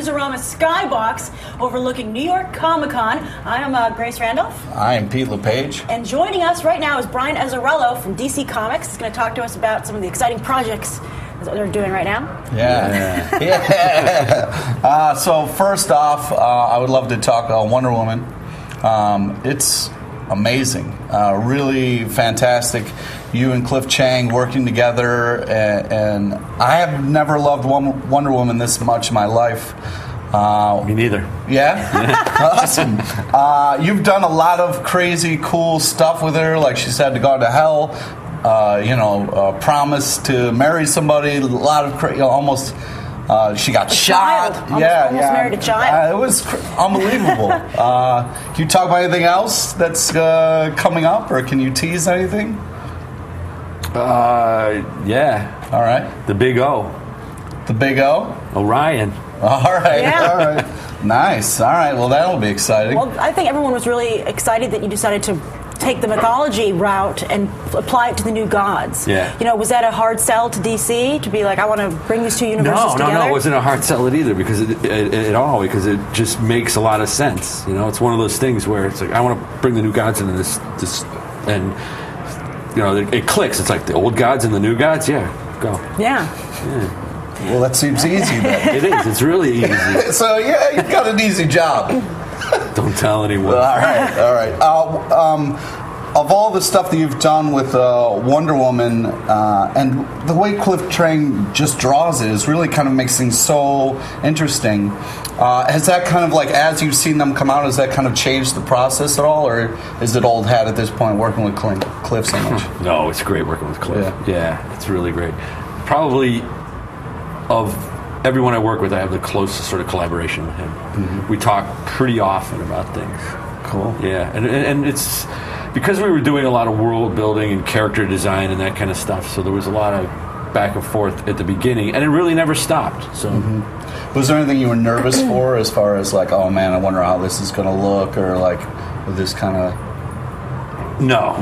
Newsarama Skybox overlooking New York Comic-Con. I'm Grace Randolph. I am Pete LePage. And joining us right now is Brian Azzarello from DC Comics. He's going to talk to us about some of the exciting projects that they're doing right now. Yeah. So first off, I would love to talk Wonder Woman. It's amazing, really fantastic. You and Cliff Chang working together, and I have never loved Wonder Woman this much in my life. Me neither. Yeah? Awesome. You've done a lot of crazy, cool stuff with her, like she said to go to hell, promise to marry somebody, a lot of almost... she got shot. Almost married a child. It was unbelievable. Can you talk about anything else that's coming up, or can you tease anything? Yeah. All right. The Big O. The Big O? Orion. All right. Yeah. All right. Nice. All right. Well, that'll be exciting. Well, I think everyone was really excited that you decided to take the mythology route and apply it to the new gods. Yeah. Was that a hard sell to DC to be like, I want to bring these two universes together? No, it wasn't a hard sell either because because it just makes a lot of sense. It's one of those things where it's like I want to bring the new gods into this and it clicks. It's like the old gods and the new gods. Yeah, go. Yeah. Well, that seems easy then. It is. It's really easy. So yeah, you've got an easy job. Don't tell anyone. All right. Of all the stuff that you've done with Wonder Woman, and the way Cliff Chang just draws it is really kind of makes things so interesting. Has that kind of as you've seen them come out, has that kind of changed the process at all, or is it old hat at this point working with Cliff so much? No, it's great working with Cliff. Yeah, it's really great. Probably of everyone I work with, I have the closest sort of collaboration with him. Mm-hmm. We talk pretty often about things. Cool. Yeah, and it's because we were doing a lot of world building and character design and that kind of stuff, so there was a lot of back and forth at the beginning, and it really never stopped. So, Was there anything you were nervous for as far as oh man, I wonder how this is going to look, or this kind of... No.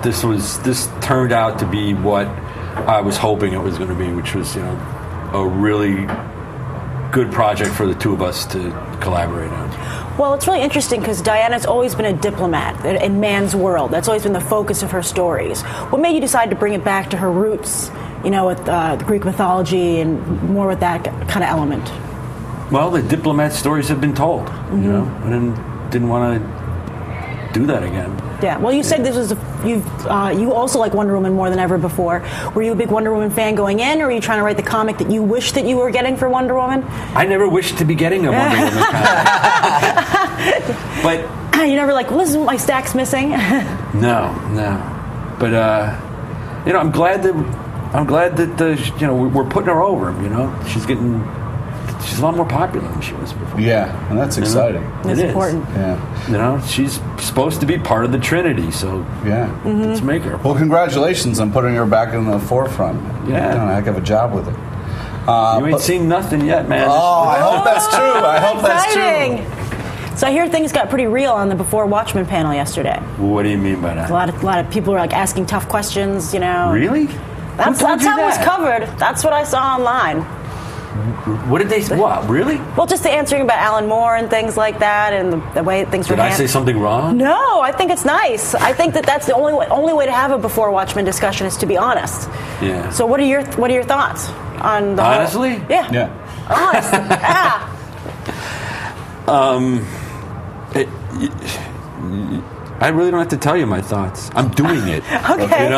This turned out to be what I was hoping it was going to be, which was, a really good project for the two of us to collaborate on. Well, it's really interesting because Diana's always been a diplomat in man's world. That's always been the focus of her stories. What made you decide to bring it back to her roots, with the Greek mythology and more with that kind of element? Well, the diplomat stories have been told, and didn't want to do that again. Yeah. Well, you said this was you also like Wonder Woman more than ever before. Were you a big Wonder Woman fan going in, or were you trying to write the comic that you wish that you were getting for Wonder Woman? I never wished to be getting a Wonder Woman comic. But you never well, this is what my stack's missing. No. But I'm glad that we're putting her over. She's a lot more popular than she was before. Yeah, and that's exciting. It's important. Yeah. She's supposed to be part of the Trinity, so let's make her. Well, congratulations on putting her back in the forefront. Yeah. You've done a heck of a job with it. You ain't seen nothing yet, man. Oh, I hope that's true. I hope that's true. So I hear things got pretty real on the Before Watchmen panel yesterday. What do you mean by that? A lot of people were asking tough questions, Really? That's how it was covered. That's what I saw online. What did they say? What? Really? Well, just the answering about Alan Moore and things like that, and the way things were handled. Did I say something wrong? No, I think it's nice. I think that's the only way to have a Before Watchmen discussion is to be honest. Yeah. So what are your thoughts on the honestly? Whole, yeah. Honest. I really don't have to tell you my thoughts. I'm doing it. Okay.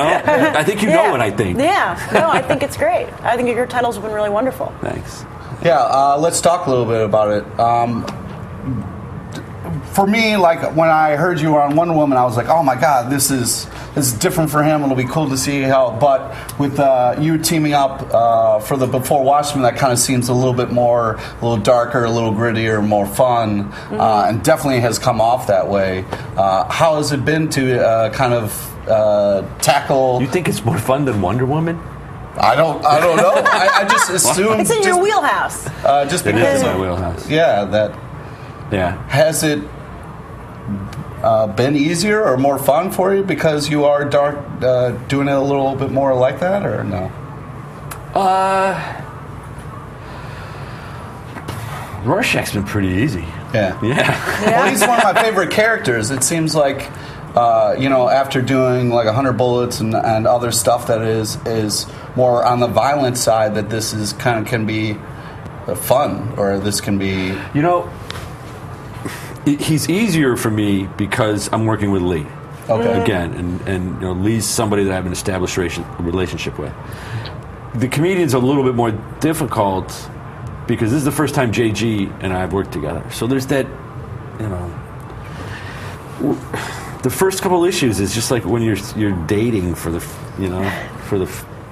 I think you know what I think. Yeah. No, I think it's great. I think your titles have been really wonderful. Thanks. Yeah, let's talk a little bit about it. For me, when I heard you were on Wonder Woman, I was like, oh my God, this is different for him. It'll be cool to see how. But with you teaming up for the Before Watchmen, that kind of seems a little bit more, a little darker, a little grittier, more fun, and definitely has come off that way. How has it been to kind of tackle? You think it's more fun than Wonder Woman? I don't know. I just assume it's in your wheelhouse. Just it because is in my wheelhouse. Yeah. Has it been easier or more fun for you because you are dark, doing it a little bit more like that, or no? Rorschach's been pretty easy. Yeah. Yeah. Well, he's one of my favorite characters. It seems like, after doing like 100 Bullets and other stuff that is more on the violent side, that this is can be fun, or this can be. He's easier for me because I'm working with Lee. Okay. Again, and Lee's somebody that I have an established relationship with. The comedian's a little bit more difficult because this is the first time JG and I have worked together. So there's that, the first couple issues is just like when you're dating for the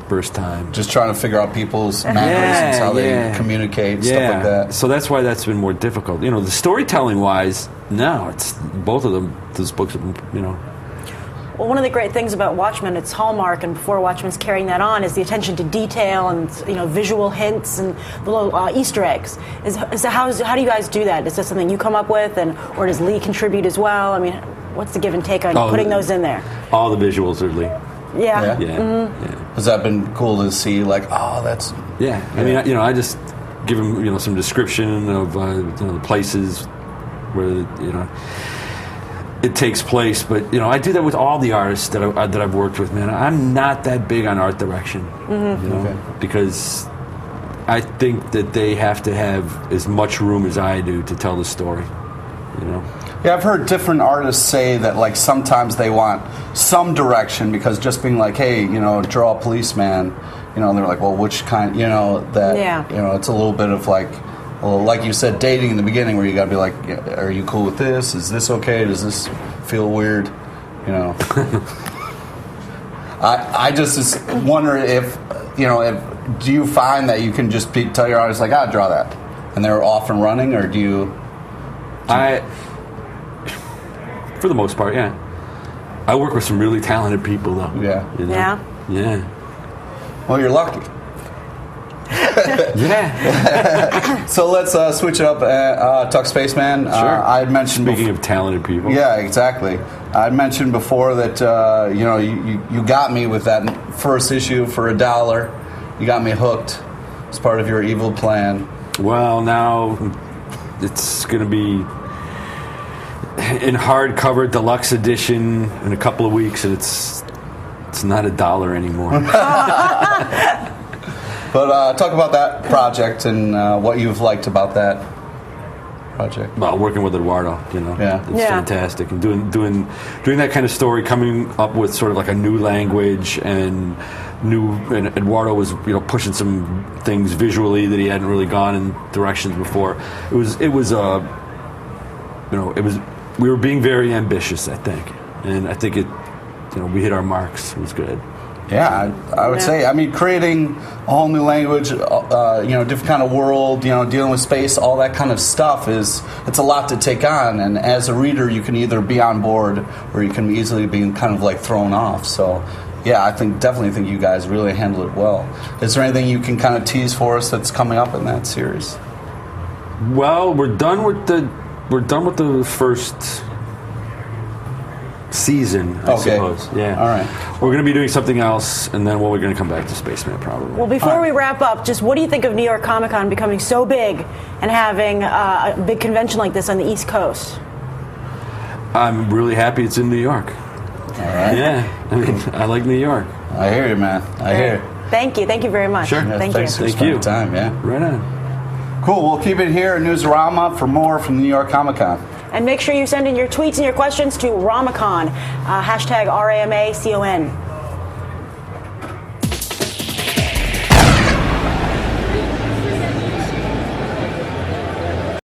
first time. Just trying to figure out people's mannerisms, how they communicate, stuff like that. So that's why that's been more difficult. The storytelling wise, no, it's both of them. Those books, Well, one of the great things about Watchmen, its hallmark, and before Watchmen's carrying that on, is the attention to detail and visual hints and the little Easter eggs. How do you guys do that? Is that something you come up with, or does Lee contribute as well? I mean, what's the give and take on putting those in there? All the visuals are Lee. Yeah. Has that been cool to see? Like, that's. Yeah. I mean, I just give him some description of the places where it takes place, but I do that with all the artists that I've worked with. Man, I'm not that big on art direction, because I think that they have to have as much room as I do to tell the story. Yeah, I've heard different artists say that like sometimes they want some direction, because just being like, hey, draw a policeman, they're like, well, which kind, it's a little bit of like. Well, like you said, dating in the beginning, where you got to be like, are you cool with this? Is this okay? Does this feel weird? I just wonder if do you find that you can just tell your artist like, draw that, and they're off and running, or do you? For the most part, yeah. I work with some really talented people, though. Yeah. Yeah. Well, you're lucky. Yeah. So let's switch it up. Talk Spaceman. Sure. I had mentioned. Speaking of talented people. Yeah, exactly. I mentioned before that you got me with that first issue for $1. You got me hooked as part of your evil plan. Well, now it's going to be in hardcover deluxe edition in a couple of weeks, and it's not $1 anymore. But talk about that project and what you've liked about that project. Well, working with Eduardo, it's fantastic, and doing that kind of story, coming up with sort of like a new language and Eduardo was pushing some things visually that he hadn't really gone in directions before. It was we were being very ambitious, I think, and I think we hit our marks. It was good. Yeah, I would say. I mean, creating a whole new language, different kind of world, dealing with space, all that kind of stuff it's a lot to take on. And as a reader, you can either be on board or you can easily be kind of like thrown off. So, yeah, I definitely think you guys really handle it well. Is there anything you can kind of tease for us that's coming up in that series? Well, we're done with the first season, I suppose. Yeah. All right. We're going to be doing something else, and then we're going to come back to Spaceman probably. Well, before we wrap up, just what do you think of New York Comic Con becoming so big and having a big convention like this on the East Coast? I'm really happy it's in New York. All right. Yeah. I mean, I like New York. I hear you, man. I hear you. Thank you. Thank you very much. Sure. Yeah, Thank thanks you. for spending time, yeah. Right on. Cool. We'll keep it here at Newsarama for more from the New York Comic Con. And make sure you send in your tweets and your questions to Ramacon, hashtag RAMACON.